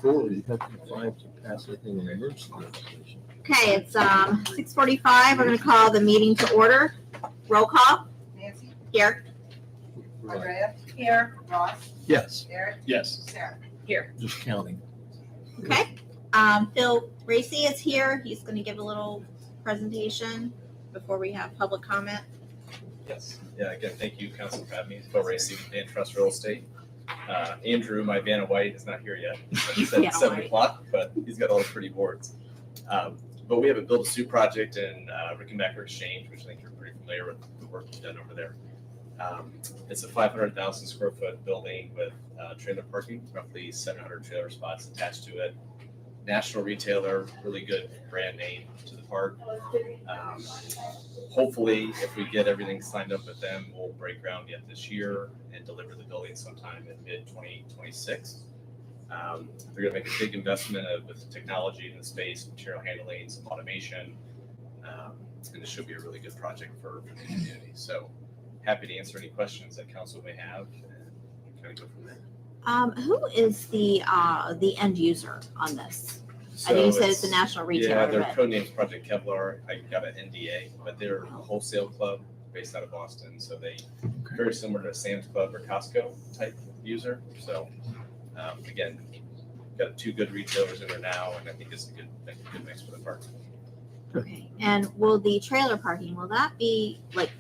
before we have to find to pass anything in emergency legislation. Okay, it's 6:45. We're going to call the meeting to order. Roll call. Nancy, Here. Right. Andrea. Here. Ross, Yes, Eric, Yes. Sarah. just counting. Okay. Phil Racy is here. He's going to give a little presentation before we have public comment. Yes. Yeah, again, thank you, Council, for having me. Phil Racy, Dan Trust Real Estate. Andrew, my Vanna White, is not here yet. He said Vanna 7 White. o'clock, but he's got all the pretty boards. But we have a build-to-suit project in Rickenbacker Exchange, which I think you're pretty familiar with the work we've done over there. It's a 500,000 square foot building with trailer parking, roughly 700 trailer spots attached to it. National retailer, really good brand name to the park. Hopefully, if we get everything signed up with them, we'll break ground yet this year and deliver the building sometime in mid-2026. They're going to make a big investment with technology in the space, material handling, some automation, and this should be a really good project for the community. So happy to answer any questions that council may have and kind of go from there. Who is the end user on this? I So know you said it's a national Yeah, retailer, their but code name's Project Kevlar. I got an NDA, but they're a wholesale club based out of Boston. So they very similar to a Sam's Club or Costco type user. So again, got 2 good retailers in there now, and I think it's a good mix for the park. okay. And will the trailer parking, will that be like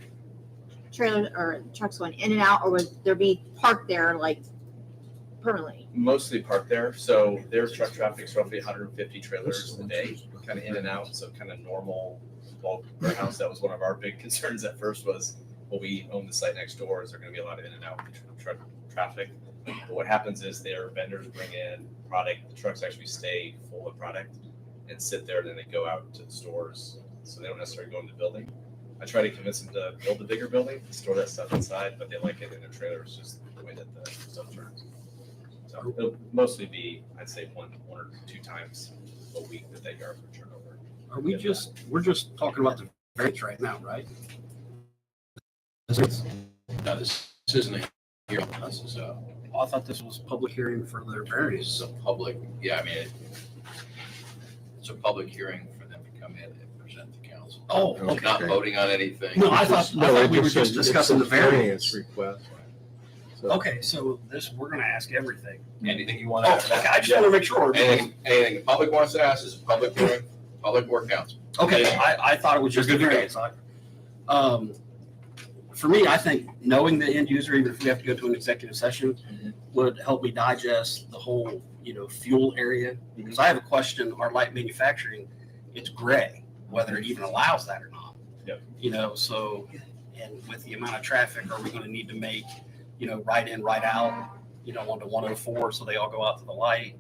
trailer or trucks going in and out, or would there be parked there like permanently? Mostly parked there. So their truck traffic is roughly 150 trailers a day, kind of in and out. So kind of normal bulk warehouse. That was one of our big concerns at first was, well, we own the site next door. Is there going to be a lot of in and out truck traffic? But what happens is their vendors bring in product. The trucks actually stay full of product and sit there, and then they go out to the stores. So they don't necessarily go in the building. I try to convince them to build a bigger building, store that stuff inside, but they like it in their trailers, just the way that the stuff turns. So it'll mostly be, I'd say, one or 2 times a week that they yard for turnover. We're just talking about the variance right now, right? No, this isn't a hearing. This is a, I thought this was public hearing for their this variance. is a public, yeah, I mean, it's a public hearing for them to come in and present to council. Oh, We're not okay. voting on anything. No, I thought we were just discussing the variance. Request. So- Okay, so we're gonna ask everything. Anything you want to Oh, ask. okay, I just want to make sure. Anything the public wants to ask is a public hearing, public or council. Okay, I thought it was just a You're good to variance. For me, I think knowing the end user, even if we have to go to an executive session, would help me digest the whole, fuel area. Because I have a question, our light manufacturing, it's gray, whether it even allows that or not. Yep. So, and with the amount of traffic, are we going to need to make, right in, right out, onto 104 so they all go out to the light,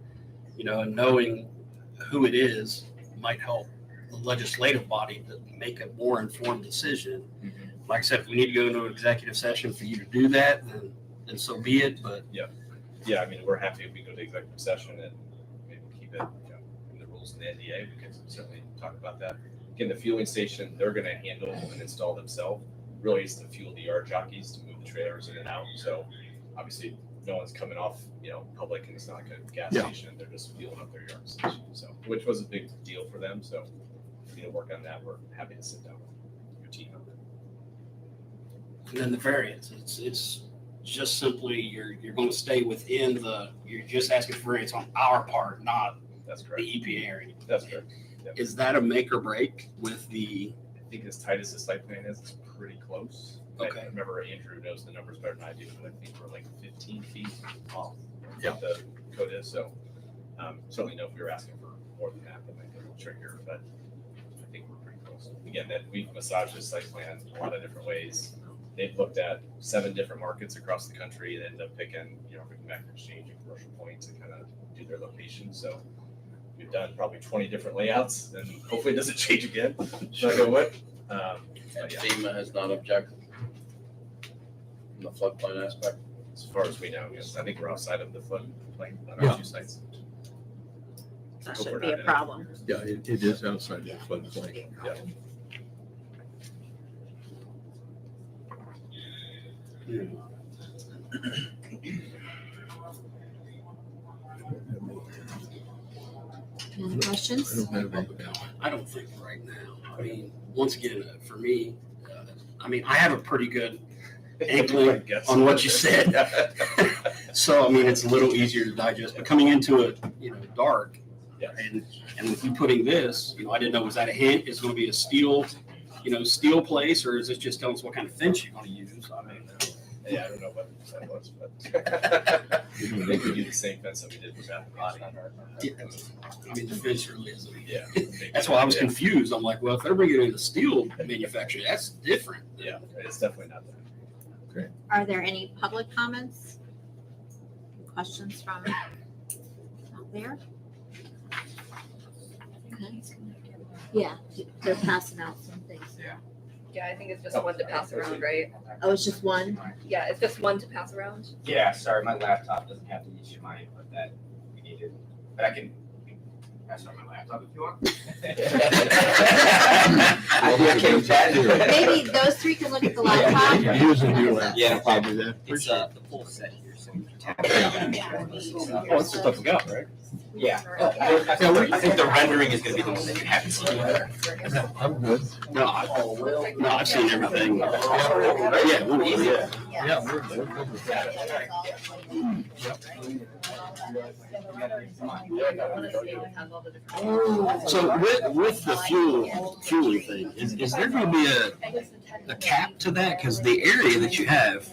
and knowing who it is might help the legislative body to make a more informed decision. Like I said, if we need to go into an executive session for you to do that, then so be it. But Yeah, I mean, we're happy if we go to executive session and maybe keep it in the rules of the NDA. We can certainly talk about that. Again, the fueling station, they're going to handle and install themselves. Really is to fuel the yard jockeys to move the trailers in and out. So obviously no one's coming off, public, and it's not like a gas station. They're just fueling up their yard station. So, which was a big deal for them. So if we need to work on that, we're happy to sit down with your team on that. and then the variance, it's just simply you're going to stay within you're just asking for variance on our part, not That's the correct. EPA or anything. That's correct. Is that a make or break with the? I think as tight as the site plan is, it's pretty close. Okay. I remember Andrew knows the numbers better than I do, but I think we're like 15 feet off Yeah. what the code is. So certainly know if we were asking for more than that might be a little trickier, but I think we're pretty close. Again, that we've massaged this site plan a lot of different ways. They've looked at 7 different markets across the country and ended up picking, Rickenbacker Exchange and Commercial Point to kind of do their location. So we've done probably 20 different layouts, and hopefully it doesn't change again. Knock on wood. And Yeah. FEMA has not objected from the floodplain aspect. As far as we know, yes. I think we're outside of the floodplain on Yeah. our 2 sites. That Hope we're shouldn't be not a in it. problem. Yeah, it is outside the floodplain. Yeah. Any other I questions? don't have any. I don't think right now. I mean, once again, for me, I mean, I have a pretty good inkling on what you said. So, I mean, it's a little easier to digest, but coming into it, dark. Yeah. And with you putting this, I didn't know, was that a hint? Is it going to be a steel place, or is this just telling us what kind of fence you're going to use? I mean, Yeah, I don't know what that was, but they could do the same fence that we did for Bath and Body. I mean, the fence really isn't. Yeah. That's why I was Yeah. confused. I'm like, well, if they're bringing in the steel manufacturer, that's different. Yeah, it's definitely not that. Are there any public comments? Questions from out there? Okay. Yeah, they're passing out some things. Yeah, I think it's just one to pass around, right? Oh, it's just one? Yeah, it's just one to pass around. Yeah, sorry, my laptop doesn't have the HDMI input that we needed, but I can pass on my laptop if you want. I'd be okay with that. Maybe those three can look at the laptop. Yeah. Use a new laptop, Yeah. probably that. It's the full set here, so you can tap it. Oh, it's the stuff we got, right? Yeah. I think the rendering is gonna be the one that you haven't seen. I'm good. No, I've seen everything. Yeah, well, easy. Yeah, we're good with that. So with the fueling thing, is there going to be a cap to that? Because the area that you have,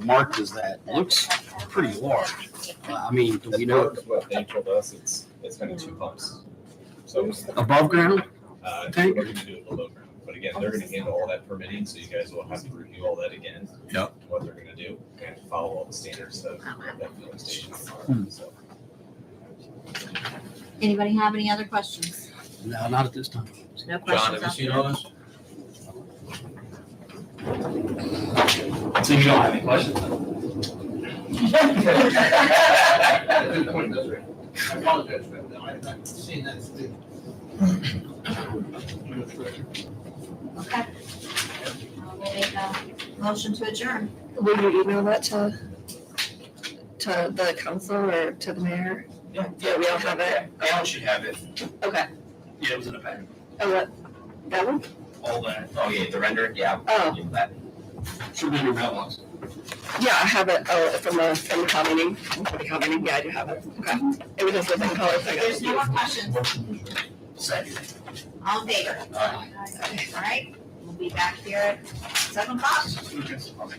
marked as that looks pretty large. I mean, do we know What they told us, it's kind of 2 pumps. So, above ground? we're Okay. gonna do it below ground. But again, they're gonna handle all that permitting, so you guys will have to review all that again. Yep. What they're gonna do and follow all the standards of that fueling station. So, Anybody have any other questions? No, not at this time. No John, questions have you out seen there? all this? So you don't have any questions? I apologize, but I've seen that too. Okay. We'll make a motion to adjourn. Will you email that to the council or to the mayor? Yeah, we all have it. Alan should have it. Okay. Yeah, it was in the pack. Oh, what? That one? All that. Oh, yeah, the render, yeah. Oh. Give that. Should be in your mailbox. Yeah, I have it. Oh, from the town meeting. From the town meeting. Yeah, I do have it. Okay. It was just within color, so I There's no more got questions. Second. All in favor? All right, we'll be back here at 7 o'clock. Okay.